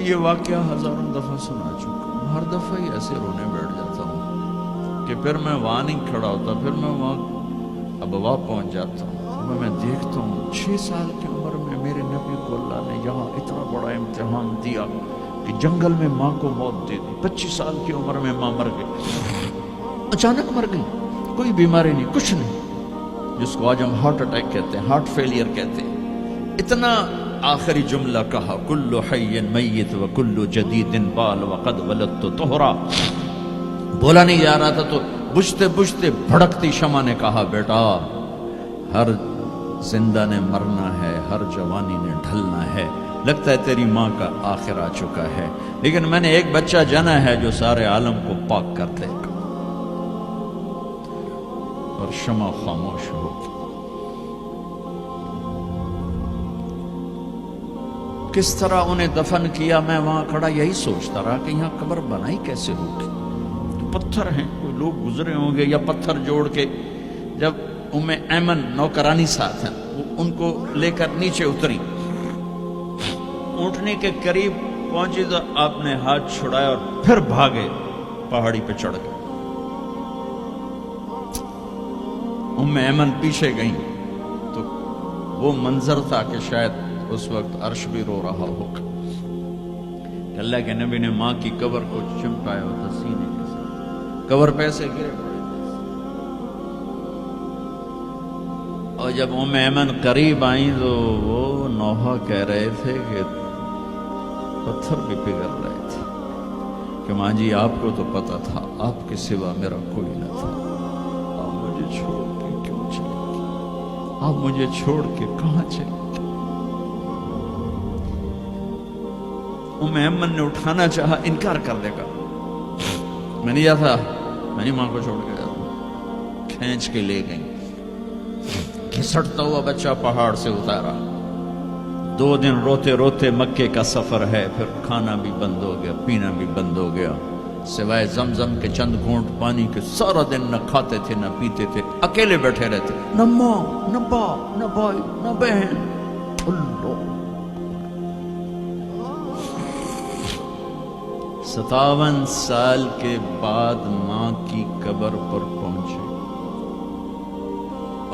یہ واقعہ ہزاروں دفعہ سنا چکا ہوں، ہر دفعہ ہی ایسے رونے بیٹھ جاتا ہوں کہ پھر میں وہاں نہیں کھڑا ہوتا، پھر میں وہاں ابوا پہنچ جاتا ہوں۔ میں دیکھتا ہوں 6 سال کی عمر میں میرے نبی کو اللہ نے یہاں اتنا بڑا امتحان دیا کہ جنگل میں ماں کو موت دے دی۔ 25 سال کی عمر میں ماں مر گئی، اچانک مر گئی، کوئی بیماری نہیں، کچھ نہیں، جس کو آج ہم ہارٹ اٹیک کہتے ہیں، ہارٹ فیلئر کہتے ہیں۔ اتنا آخری جملہ کہا، کل حی میت و کل جدید بال وقد ولدت طہرا۔ بولا نہیں جا رہا تھا تو بجھتے بجھتے بھڑکتی شمع نے کہا، بیٹا ہر زندہ نے مرنا ہے، ہر جوانی نے ڈھلنا ہے، لگتا ہے تیری ماں کا آخر آ چکا ہے، لیکن میں نے ایک بچہ جنا ہے جو سارے عالم کو پاک کر دے گا۔ اور شمع خاموش ہو گئی۔ کس طرح انہیں دفن کیا، میں وہاں کھڑا یہی سوچتا رہا کہ یہاں قبر بنائی کیسے ہوگی، تو پتھر ہیں، کوئی لوگ گزرے ہوں گے یا پتھر جوڑ کے۔ جب ایمن نوکرانی ساتھ ہیں، وہ ان کو لے کر نیچے اتری، اونٹنے کے قریب پہنچی تو آپ نے ہاتھ چھڑایا اور پھر بھاگے، پہاڑی پہ چڑھ گئے۔ ایمن پیچھے گئیں تو وہ منظر تھا کہ شاید اس وقت عرش بھی رو رہا ہوگا کہ اللہ کے نبی نے ماں کی قبر کو چمٹایا ہوتا سینے کے ساتھ، قبر پہ سے گرے پڑے۔ اور جب ایمن قریب آئیں تو وہ نوحہ کہہ رہے تھے کہ پتھر بھی پگھل رہے تھے کہ ماں جی آپ کو تو پتا تھا آپ کے سوا میرا کوئی نہ تھا، آپ مجھے چھوڑ کے کیوں چلے گئے، آپ مجھے چھوڑ کے کہاں چلے گئے۔ ایمن نے اٹھانا چاہا، انکار کر دے گا، میں نہیں جاتا، میں نہیں ماں کو چھوڑ کے جاتا۔ کھینچ کے لے گئیں، گھسٹتا ہوا بچہ پہاڑ سے اتارا۔ 2 دن روتے روتے مکے کا سفر ہے، پھر کھانا بھی بند ہو گیا، پینا بھی بند ہو گیا، سوائے زمزم کے چند گھونٹ پانی کے سارا دن نہ کھاتے تھے نہ پیتے تھے، اکیلے بیٹھے رہتے، نہ ماں نہ باپ نہ بھائی نہ بہن۔ اللہ 57 سال کے بعد ماں کی قبر پر پہنچے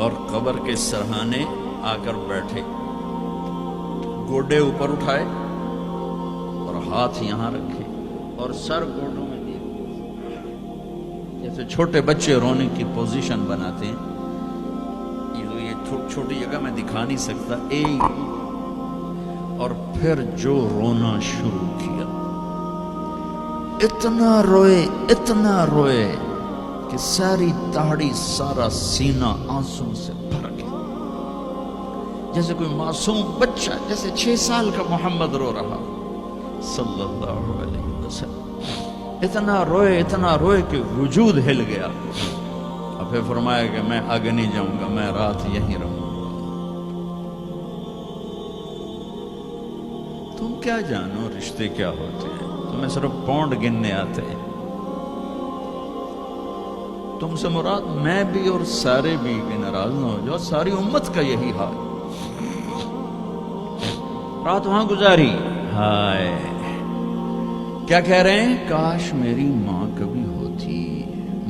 اور قبر کے سرہانے آ کر بیٹھے، گوڈے اوپر اٹھائے اور ہاتھ یہاں رکھے اور سر گوڈوں میں دیے، جیسے چھوٹے بچے رونے کی پوزیشن بناتے ہیں۔ یہ چھوٹی جگہ میں دکھا نہیں سکتا، اور پھر جو رونا شروع کیا، اتنا روئے کہ ساری داڑھی سارا سینہ آنسوں سے بھر گیا، جیسے کوئی معصوم بچہ، جیسے 6 سال کا محمد رو رہا صلی اللہ علیہ وسلم۔ اتنا روئے کہ وجود ہل گیا، اور پھر فرمایا کہ میں آگے نہیں جاؤں گا، میں رات یہیں رہوں گا۔ تم کیا جانو رشتے کیا ہوتے ہیں، تمہیں صرف پونڈ گننے آتے ہیں۔ تم سے مراد میں بھی اور سارے بھی، کہ ناراض نہ ہو جاؤ، ساری امت کا یہی حال۔ رات وہاں گزاری، ہائے کیا کہہ رہے ہیں، کاش میری ماں کبھی ہوتی،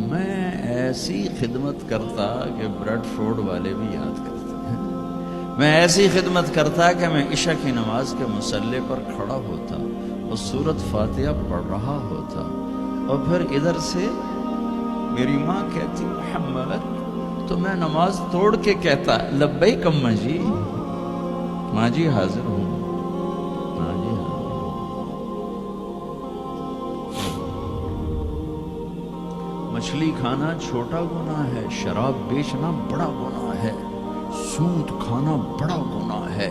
میں ایسی خدمت کرتا کہ بریڈ فورڈ والے بھی یاد کرتے ہیں، میں ایسی خدمت کرتا کہ میں عشاء کی نماز کے مصلی پر کھڑا ہوتا اور سورۃ فاتحہ پڑھ رہا ہوتا، اور پھر ادھر سے میری ماں کہتی محمد، تو میں نماز توڑ کے کہتا لبیک اماں جی، ماں جی حاضر ہوں، ماں جی حاضر ہوں۔ مچھلی کھانا چھوٹا گناہ ہے، شراب بیچنا بڑا گناہ ہے، سود کھانا بڑا گناہ ہے،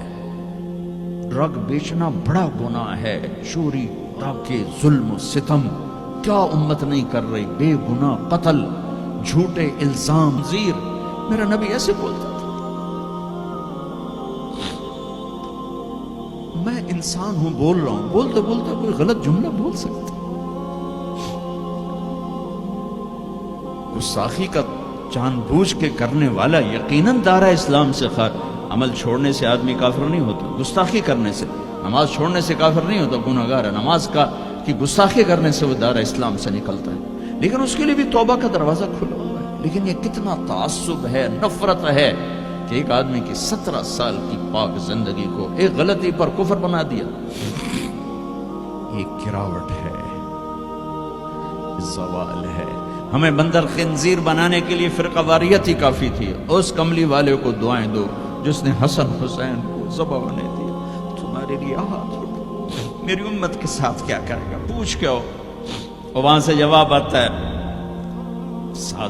ڈرگ بیچنا بڑا گناہ ہے، چوری ڈاکے ظلم و ستم کیا امت نہیں کر رہی، بے گناہ قتل، جھوٹے الزام، زیر۔ میرا نبی ایسے بولتا تھا، میں انسان ہوں، بول رہا ہوں، بولتے بولتے کوئی غلط جملہ بول سکتا، گستاخی کا جان بوجھ کے کرنے والا یقیناً دارہ اسلام سے خارج۔ عمل چھوڑنے سے آدمی کافر نہیں ہوتا، گستاخی کرنے سے نماز چھوڑنے سے کافر نہیں ہوتا، گناہگار ہے، نماز کی گستاخی کرنے سے وہ دار اسلام سے نکلتا ہے، لیکن اس کے لیے بھی توبہ کا دروازہ کھلا ہوا ہے۔ لیکن یہ کتنا تعصب ہے، نفرت ہے کہ ایک آدمی کی 17 سال کی پاک زندگی کو ایک غلطی پر کفر بنا دیا۔ یہ گراوٹ ہے، زوال ہے۔ ہمیں بندر خنزیر بنانے کے لیے فرقہ واریت ہی کافی تھی۔ اس کملی والے کو دعائیں دو جس نے حسن حسین کو ذبح ہونے دیا، تمہارے لیے ہاتھ اٹھو، میری امت کے ساتھ کیا کرے گا، پوچھ کے ہو۔ اور وہاں سے جواب آتا ہے